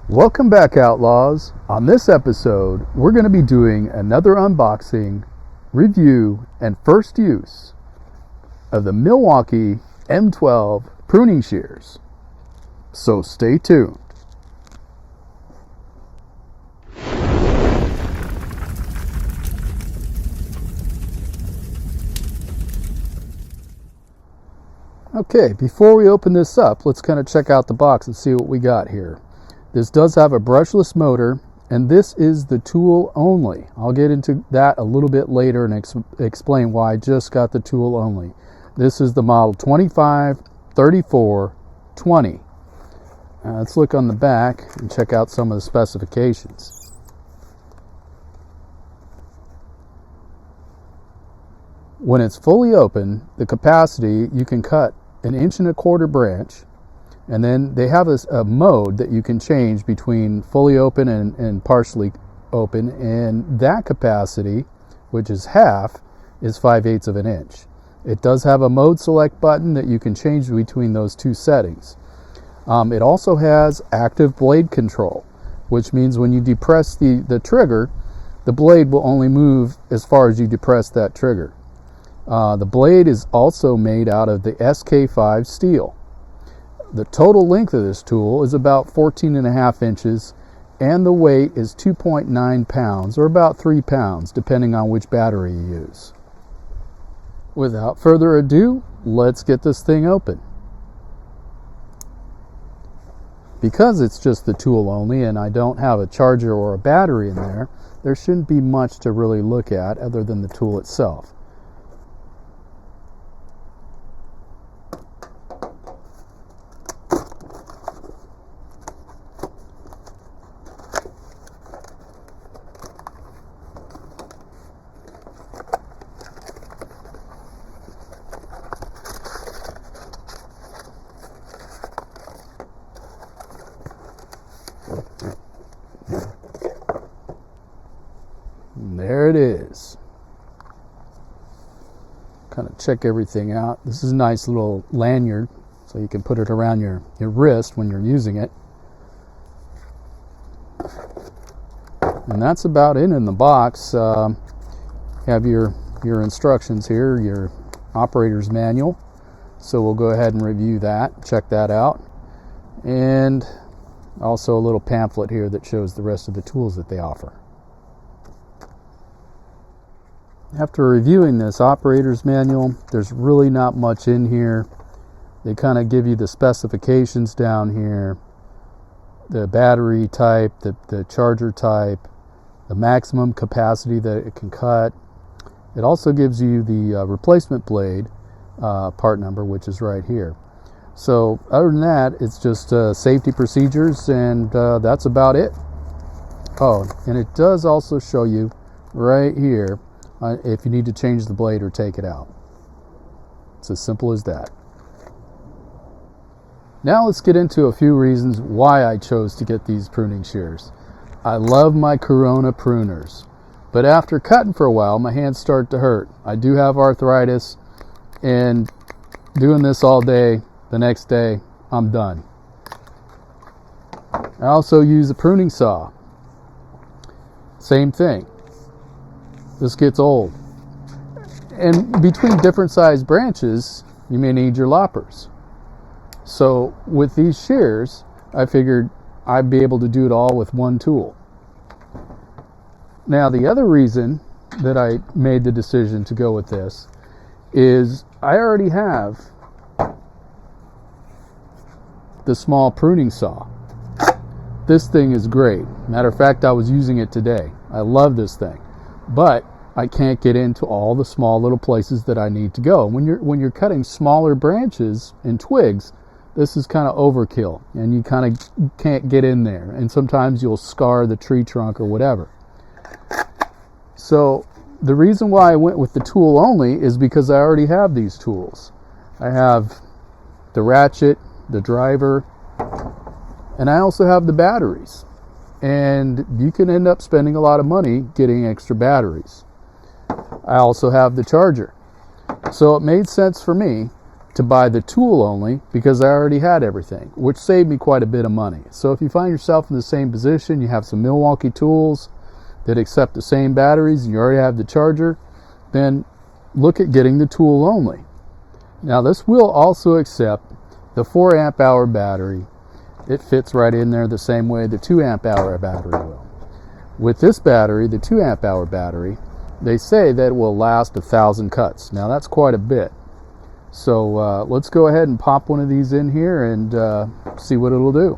Welcome back, Outlaws. On this episode, we're going to be doing another unboxing, review, and first use of the Milwaukee M12 pruning shears. So stay tuned. Okay, before we open this up, let's kind of check out the box and see what we got here. This does have a brushless motor, and this is the tool only. I'll get into that a little bit later and explain why I just got the tool only. This is the model 253420. Let's look on the back and check out some of the specifications. When it's fully open, the capacity, you can cut 1.25 inch branch. And then they have a mode that you can change between fully open and partially open, and that capacity, which is half, is 5/8 of an inch. It does have a mode select button that you can change between those two settings. It also has active blade control, which means when you depress the trigger, the blade will only move as far as you depress that trigger. The blade is also made out of the SK5 steel. The total length of this tool is about 14.5 inches, and the weight is 2.9 pounds, or about 3 pounds, depending on which battery you use. Without further ado, let's get this thing open. Because it's just the tool only and I don't have a charger or a battery in there, there shouldn't be much to really look at other than the tool itself. And there it is. Kind of check everything out. This is a nice little lanyard, so you can put it around your wrist when you're using it. And that's about it in the box. You have your instructions here, your operator's manual. So we'll go ahead and review that, check that out. And also a little pamphlet here that shows the rest of the tools that they offer. After reviewing this operator's manual, there's really not much in here. They kind of give you the specifications down here, the battery type, the charger type, the maximum capacity that it can cut. It also gives you the replacement blade part number, which is right here. So other than that, it's just safety procedures, and that's about it. Oh, and it does also show you right here if you need to change the blade or take it out. It's as simple as that. Now let's get into a few reasons why I chose to get these pruning shears. I love my Corona pruners, but after cutting for a while, my hands start to hurt. I do have arthritis, and doing this all day, the next day, I'm done. I also use a pruning saw. Same thing. This gets old. And between different sized branches, you may need your loppers. So with these shears, I figured I'd be able to do it all with one tool. Now the other reason that I made the decision to go with this is I already have the small pruning saw. This thing is great. Matter of fact, I was using it today. I love this thing. But I can't get into all the small little places that I need to go. When you're cutting smaller branches and twigs, this is kind of overkill, and you kind of can't get in there. And sometimes you'll scar the tree trunk or whatever. So the reason why I went with the tool only is because I already have these tools. I have the ratchet, the driver, and I also have the batteries. And you can end up spending a lot of money getting extra batteries. I also have the charger. So it made sense for me to buy the tool only because I already had everything, which saved me quite a bit of money. So if you find yourself in the same position, you have some Milwaukee tools that accept the same batteries and you already have the charger, then look at getting the tool only. Now this will also accept the 4 amp hour battery. It fits right in there the same way the 2 amp hour battery will. With this battery, the 2 amp hour battery, they say that it will last 1,000 cuts. Now that's quite a bit. So let's go ahead and pop one of these in here and see what it'll do.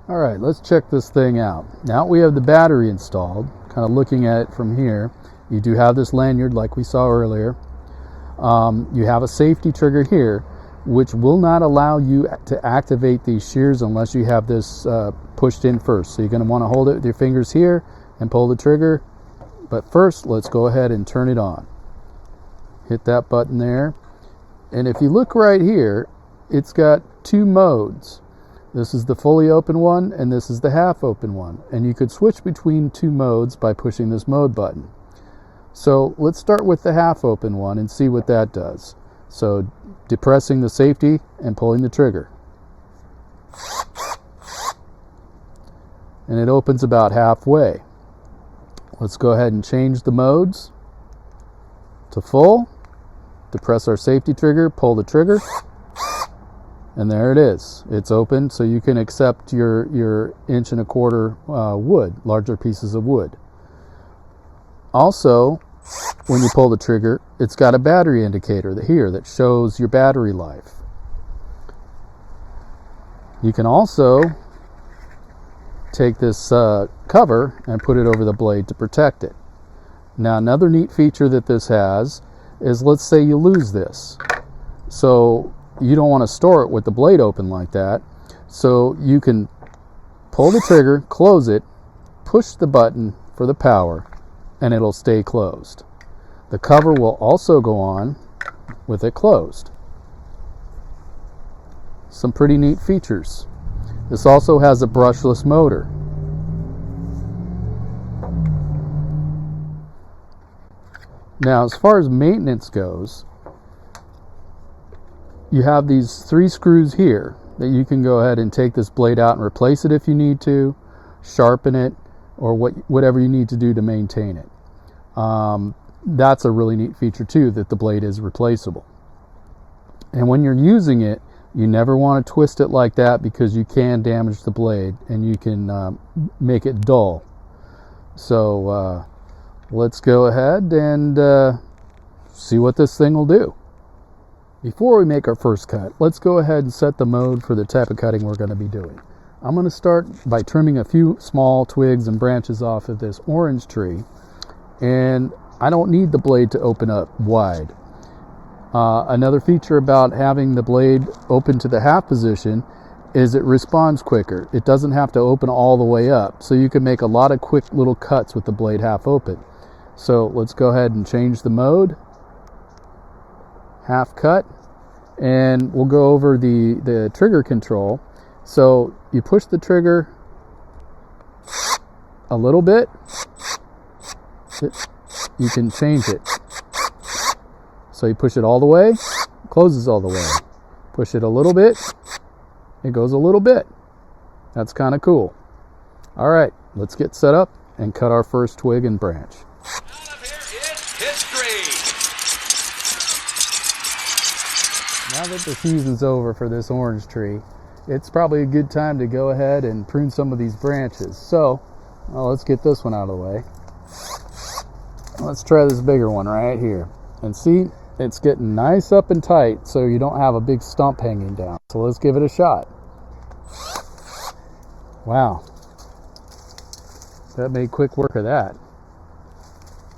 Alright, let's check this thing out. Now we have the battery installed, kind of looking at it from here. You do have this lanyard like we saw earlier. You have a safety trigger here, which will not allow you to activate these shears unless you have this pushed in first. So you're going to want to hold it with your fingers here and pull the trigger. But first, let's go ahead and turn it on. Hit that button there. And if you look right here, it's got 2 modes. This is the fully open one and this is the half open one. And you could switch between 2 modes by pushing this mode button. So let's start with the half open one and see what that does. So depressing the safety and pulling the trigger. And it opens about halfway. Let's go ahead and change the modes to full. Depress our safety trigger, pull the trigger, and there it is. It's open, so you can accept your 1.25" wood, larger pieces of wood. Also, when you pull the trigger, it's got a battery indicator here that shows your battery life. You can also take this cover and put it over the blade to protect it. Now another neat feature that this has is, let's say you lose this. So you don't want to store it with the blade open like that. So you can pull the trigger, close it, push the button for the power, and it'll stay closed. The cover will also go on with it closed. Some pretty neat features. This also has a brushless motor. Now, as far as maintenance goes, you have these 3 screws here that you can go ahead and take this blade out and replace it if you need to, sharpen it, or whatever you need to do to maintain it. That's a really neat feature too, that the blade is replaceable. And when you're using it, you never want to twist it like that because you can damage the blade and you can make it dull. So let's go ahead and see what this thing will do. Before we make our first cut, let's go ahead and set the mode for the type of cutting we're going to be doing. I'm going to start by trimming a few small twigs and branches off of this orange tree, and I don't need the blade to open up wide. Another feature about having the blade open to the half position is it responds quicker. It doesn't have to open all the way up, so you can make a lot of quick little cuts with the blade half open. So let's go ahead and change the mode, half cut, and we'll go over the trigger control. So you push the trigger a little bit, you can change it. So you push it all the way, closes all the way. Push it a little bit, it goes a little bit. That's kind of cool. All right, let's get set up and cut our first twig and branch. Out of here is history. Now that the season's over for this orange tree, it's probably a good time to go ahead and prune some of these branches. So, let's get this one out of the way. Let's try this bigger one right here. And see, it's getting nice up and tight so you don't have a big stump hanging down. So let's give it a shot. Wow. That made quick work of that.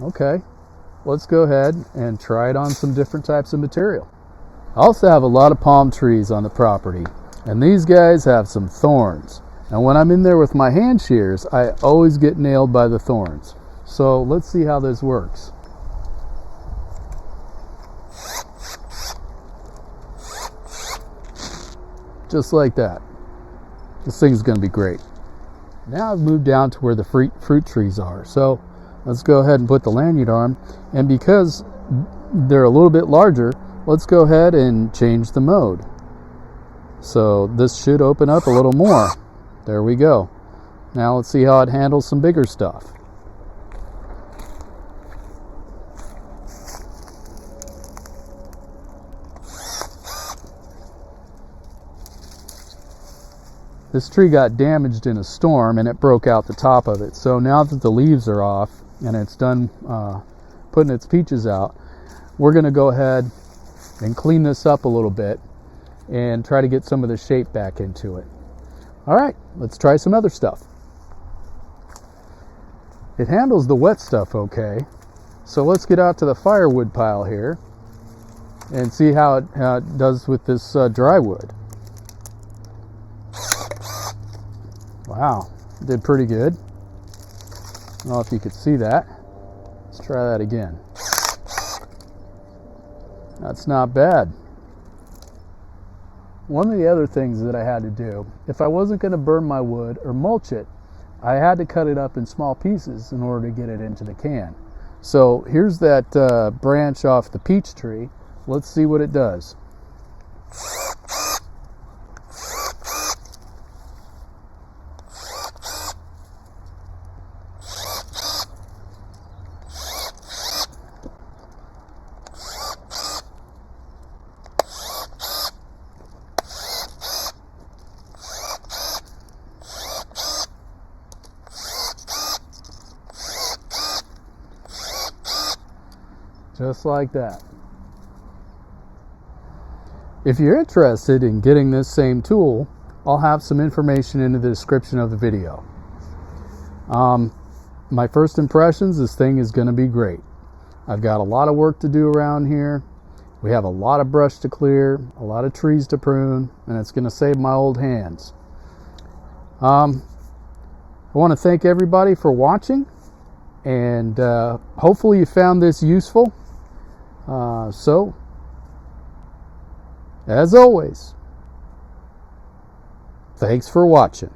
Okay, let's go ahead and try it on some different types of material. I also have a lot of palm trees on the property, and these guys have some thorns. And when I'm in there with my hand shears, I always get nailed by the thorns. So let's see how this works. Just like that. This thing's going to be great. Now I've moved down to where the fruit trees are. So let's go ahead and put the lanyard on. And because they're a little bit larger, let's go ahead and change the mode. So this should open up a little more. There we go. Now let's see how it handles some bigger stuff. This tree got damaged in a storm and it broke out the top of it. So now that the leaves are off and it's done putting its peaches out, we're going to go ahead and clean this up a little bit and try to get some of the shape back into it. All right, let's try some other stuff. It handles the wet stuff okay. So let's get out to the firewood pile here and see how it does with this dry wood. Wow, did pretty good. I don't know if you could see that. Let's try that again. That's not bad. One of the other things that I had to do, if I wasn't going to burn my wood or mulch it, I had to cut it up in small pieces in order to get it into the can. So here's that branch off the peach tree. Let's see what it does. Just like that. If you're interested in getting this same tool, I'll have some information in the description of the video. My first impressions, this thing is going to be great. I've got a lot of work to do around here. We have a lot of brush to clear, a lot of trees to prune, and it's going to save my old hands. I want to thank everybody for watching, and hopefully you found this useful. So, as always, thanks for watching.